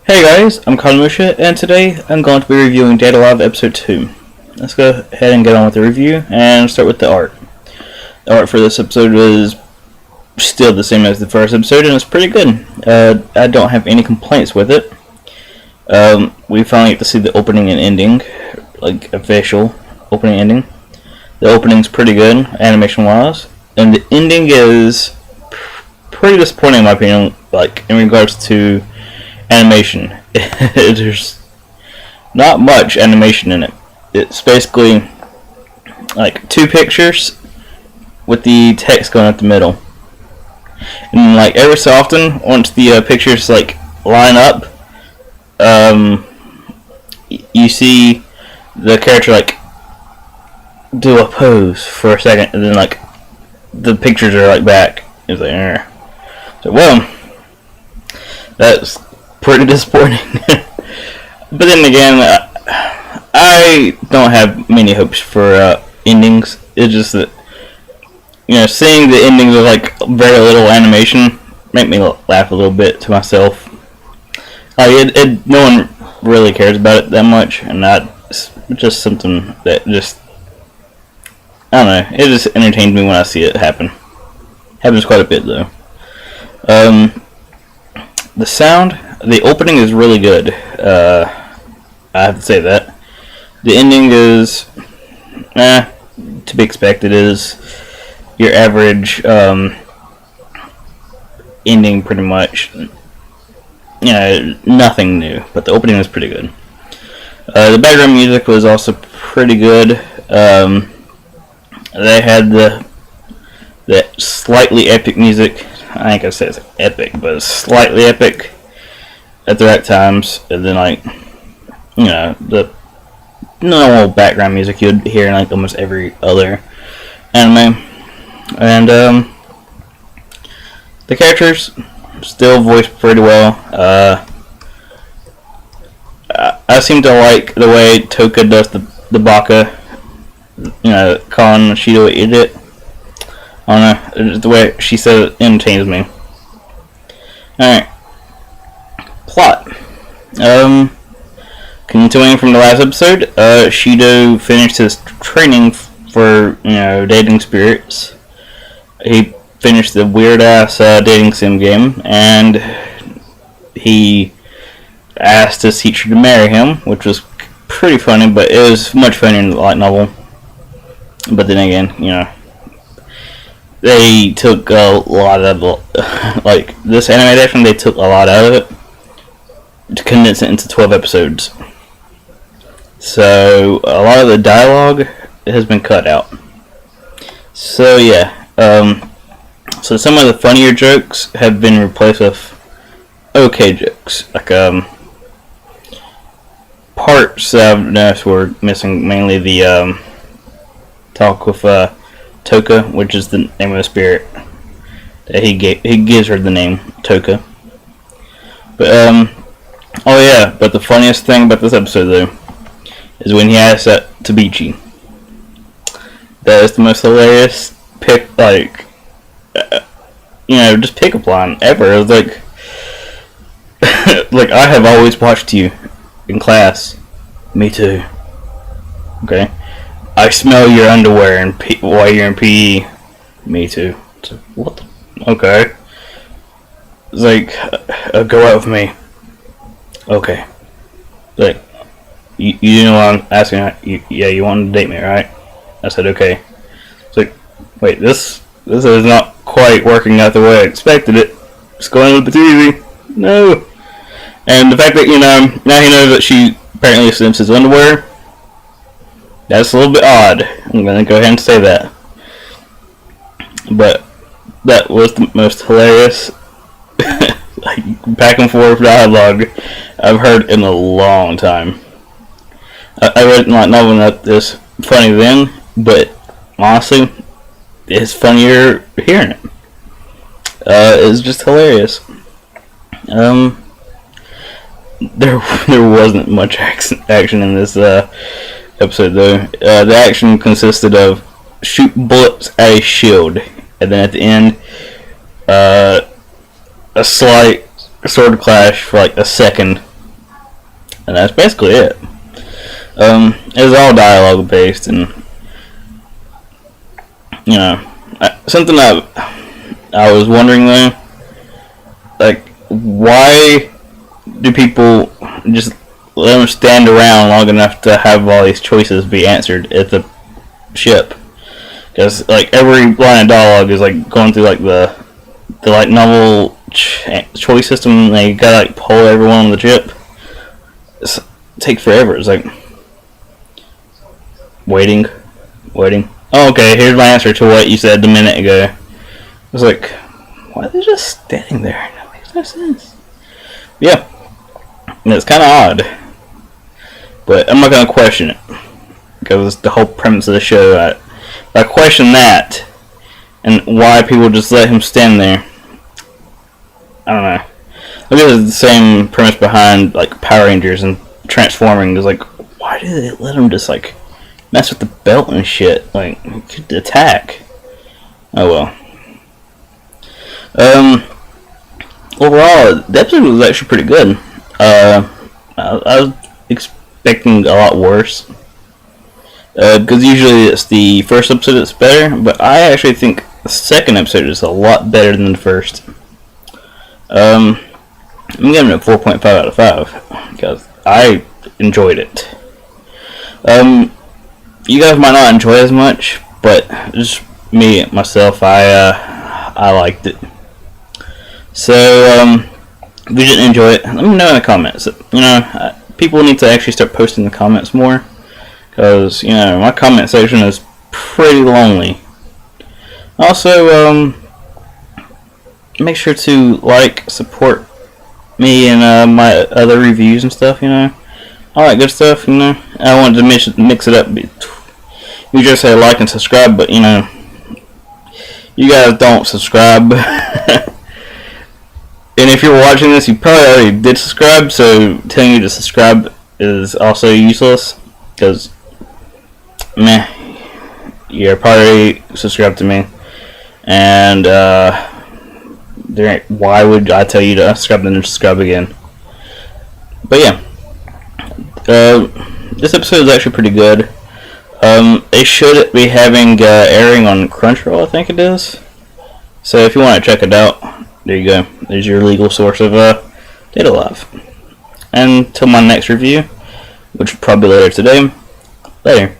Hey guys, I'm Kalamusha, and today I'm going to be reviewing Dead Alive Episode 2. Let's go ahead and get on with the review, and start with the art. The art for this episode is still the same as the first episode, and it's pretty good. I don't have any complaints with it. We finally get to see the opening and ending, like official opening and ending. The opening's pretty good, animation-wise, and the ending is pretty disappointing in my opinion, like in regards to animation. There's not much animation in it. It's basically like two pictures with the text going up the middle, and like every so often once the pictures like line up, you see the character like do a pose for a second, and then like the pictures are like back. It's like so, well, that's pretty disappointing. But then again, I don't have many hopes for endings. It's just that, you know, seeing the endings with like very little animation make me laugh a little bit to myself. Like no one really cares about it that much, and that's just something that just, I don't know, it just entertains me when I see it happen. Happens quite a bit though. The sound, the opening is really good. I have to say that. The ending is, to be expected. Is your average ending, pretty much. You know, nothing new. But the opening was pretty good. The background music was also pretty good. They had that slightly epic music. I ain't gonna say it's epic, but it's slightly epic at the right times. And then, like, you know, the normal background music you'd hear in like almost every other anime. And the characters still voiced pretty well. I seem to like the way Toka does the baka, you know, calling Shido an idiot. I don't know, the way she says it entertains me. Alright. Plot. Continuing from the last episode, Shido finished his training for, you know, dating spirits. He finished the weird-ass dating sim game, and he asked his teacher to marry him, which was pretty funny, but it was much funnier in the light novel. But then again, you know, they took a lot of, like, this anime adaptation, they took a lot out of it to condense it into 12 episodes. So, a lot of the dialogue has been cut out. So, yeah. So some of the funnier jokes have been replaced with okay jokes. Like, parts that I've noticed were missing, mainly the, talk with, Toka, which is the name of the spirit that he gives her the name Toka. But oh yeah, but the funniest thing about this episode though is when he asks that to Bichi. That is the most hilarious pick, like, you know, just pickup line ever. It was like, like, I have always watched you in class. Me too. Okay. I smell your underwear while you're in PE. Me too. So, what the? Okay. It's like, go out with me. Okay. Like, you know what I'm asking? Yeah, you want to date me, right? I said, okay. It's like, wait, this is not quite working out the way I expected it. It's going a little bit too easy. No. And the fact that, you know, now he knows that she apparently sniffs his underwear, that's a little bit odd. I'm gonna go ahead and say that. But that was the most hilarious like back and forth dialogue I've heard in a long time. I read my novel not this funny then, but honestly, it's funnier hearing it. It's just hilarious. There wasn't much action in this episode though. The action consisted of shoot bullets at a shield, and then at the end, a slight sword clash for like a second and that's basically it. It was all dialogue based, and you know, something that I was wondering though, like, why do people just let them stand around long enough to have all these choices be answered at the ship? Because like every line of dialogue is like going through like the like novel choice system. And they gotta like pull everyone on the ship. Take forever. It's like waiting. Oh, okay, here's my answer to what you said a minute ago. I was like, why are they just standing there? That makes no sense. Yeah, and it's kind of odd, but I'm not gonna question it because it's the whole premise of the show. I question that and why people just let him stand there. I don't know. I guess it's the same premise behind like Power Rangers and transforming. Is like, why do they let him just like mess with the belt and shit? Like, he could attack. Oh well. Overall, the episode was actually pretty good. I was expecting a lot worse. Because usually it's the first episode that's better, but I actually think the second episode is a lot better than the first. I'm giving it a 4.5 out of 5 because I enjoyed it. You guys might not enjoy it as much, but just me myself, I liked it. So if you didn't enjoy it, let me know in the comments. You know, people need to actually start posting in the comments more. Because, you know, my comment section is pretty lonely. Also, make sure to like, support me and my other reviews and stuff, you know. All that good stuff, you know. I wanted to mix it up. You just say like and subscribe, but, you know, you guys don't subscribe. And if you're watching this, you probably already did subscribe, so telling you to subscribe is also useless. Because you're probably subscribed to me, and why would I tell you to subscribe and then subscribe again? But yeah, this episode is actually pretty good. It should be having airing on Crunchyroll, I think it is. So if you want to check it out, there you go. There's your legal source of Data Live. And until my next review, which will probably be later today, later.